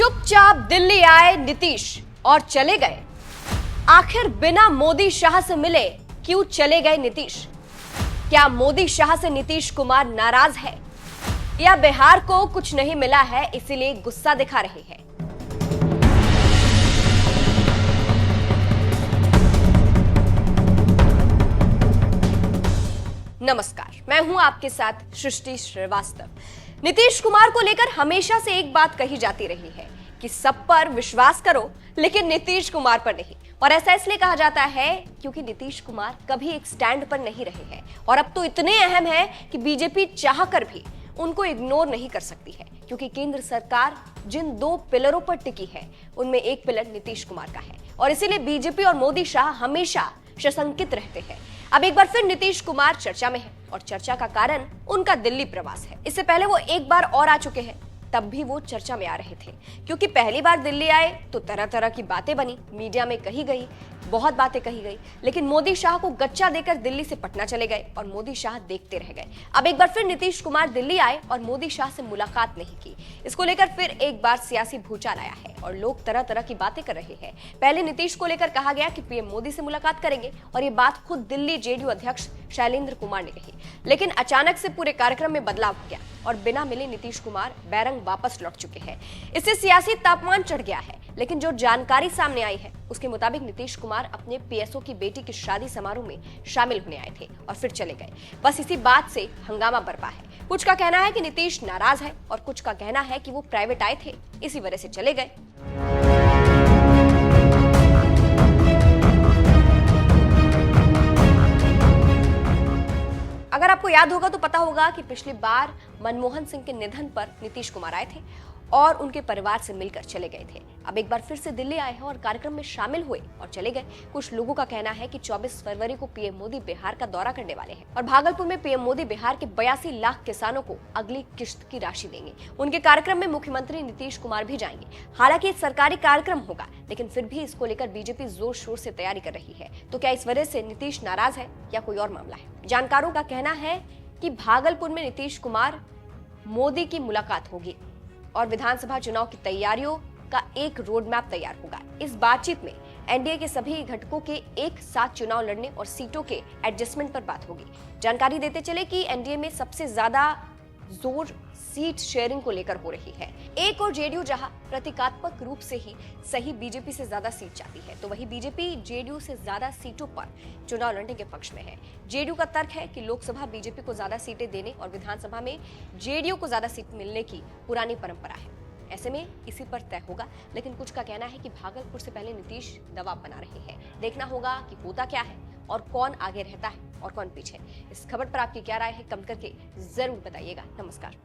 चुपचाप दिल्ली आए नीतीश और चले गए। आखिर बिना मोदी शाह से मिले क्यों चले गए नीतीश? क्या मोदी शाह से नीतीश कुमार नाराज है या बिहार को कुछ नहीं मिला है इसीलिए गुस्सा दिखा रहे हैं? नमस्कार, मैं हूं आपके साथ सृष्टि श्रीवास्तव। नीतीश कुमार को लेकर हमेशा से एक बात कही जाती रही है कि सब पर विश्वास करो लेकिन नीतीश कुमार पर नहीं। और ऐसा इसलिए कहा जाता है क्योंकि नीतीश कुमार कभी एक स्टैंड पर नहीं रहे हैं और अब तो इतने अहम हैं कि बीजेपी चाहकर भी उनको इग्नोर नहीं कर सकती है, क्योंकि केंद्र सरकार जिन दो पिलरों पर टिकी है उनमें एक पिलर नीतीश कुमार का है और इसीलिए बीजेपी और मोदी शाह हमेशा सशंकित रहते हैं। अब एक बार फिर नीतीश कुमार चर्चा में है और चर्चा का कारण उनका दिल्ली प्रवास है। इससे पहले वो एक बार और आ चुके हैं, तब भी वो चर्चा में आ रहे थे क्योंकि पहली बार दिल्ली आए तो तरह तरह की बातें बनी, मीडिया में कही गई, बहुत बातें कही गई, लेकिन मोदी शाह को गच्चा देकर दिल्ली से पटना चले गए और मोदी शाह देखते रह गए। अब एक बार फिर नीतीश कुमार दिल्ली आए और मोदी शाह से मुलाकात नहीं की। इसको लेकर फिर एक बार सियासी भूचाल आया है और लोग तरह तरह की बातें कर रहे हैं। पहले नीतीश को लेकर कहा गया कि पीएम मोदी से मुलाकात करेंगे और ये बात खुद दिल्ली जेडीयू अध्यक्ष शैलेंद्र कुमार ने कही, लेकिन अचानक से पूरे कार्यक्रम में बदलाव हो गया और बिना मिले नीतीश कुमार बैरंग वापस लौट चुके हैं। इससे सियासी तापमान चढ़ गया है, लेकिन जो जानकारी सामने आई है उसके मुताबिक नीतीश कुमार अपने पीएसओ की बेटी की शादी समारोह में शामिल होने आए थे और फिर चले गए। बस इसी बात से हंगामा बरपा है। कुछ का कहना है कि नीतीश नाराज है और कुछ का कहना है कि वो प्राइवेट आए थे, इसी वजह से चले गए। अगर आपको याद होगा तो पता होगा कि पिछली बार मनमोहन सिंह के निधन पर नीतीश कुमार आए थे और उनके परिवार से मिलकर चले गए थे। अब एक बार फिर से दिल्ली आए हैं और कार्यक्रम में शामिल हुए और चले गए। कुछ लोगों का कहना है कि 24 फरवरी को पीएम मोदी बिहार का दौरा करने वाले हैं और भागलपुर में पीएम मोदी बिहार के 82 लाख किसानों को अगली किश्त की राशि देंगे। उनके कार्यक्रम में मुख्यमंत्री नीतीश कुमार भी जाएंगे। हालांकि एक सरकारी कार्यक्रम होगा, लेकिन फिर भी इसको लेकर बीजेपी जोर शोर से तैयारी कर रही है। तो क्या इस वजह से नीतीश नाराज है या कोई और मामला है? जानकारों का कहना है कि भागलपुर में नीतीश कुमार मोदी की मुलाकात होगी और विधानसभा चुनाव की तैयारियों का एक रोड मैप तैयार होगा। इस बातचीत में एनडीए के सभी घटकों के एक साथ चुनाव लड़ने और सीटों के एडजस्टमेंट पर बात होगी। जानकारी देते चले कि एनडीए में सबसे ज्यादा जोर सीट शेयरिंग को लेकर हो रही है। एक और जेडीयू जहां प्रतीकात्मक रूप से ही सही बीजेपी से ज्यादा सीट चाहती है, तो वही बीजेपी जेडीयू से ज्यादा सीटों पर चुनाव लड़ने के पक्ष में है। जेडीयू का तर्क है कि लोकसभा बीजेपी को ज्यादा सीटें देने और विधानसभा में जेडीयू को ज्यादा सीट मिलने की पुरानी परंपरा है। ऐसे में इसी पर तय होगा, लेकिन कुछ का कहना है कि भागलपुर से पहले नीतीश दबाव बना रहे हैं। देखना होगा कि होता क्या है और कौन आगे रहता है और कौन पीछे। इस खबर पर आपकी क्या राय है, कमेंट करके जरूर बताइएगा। नमस्कार।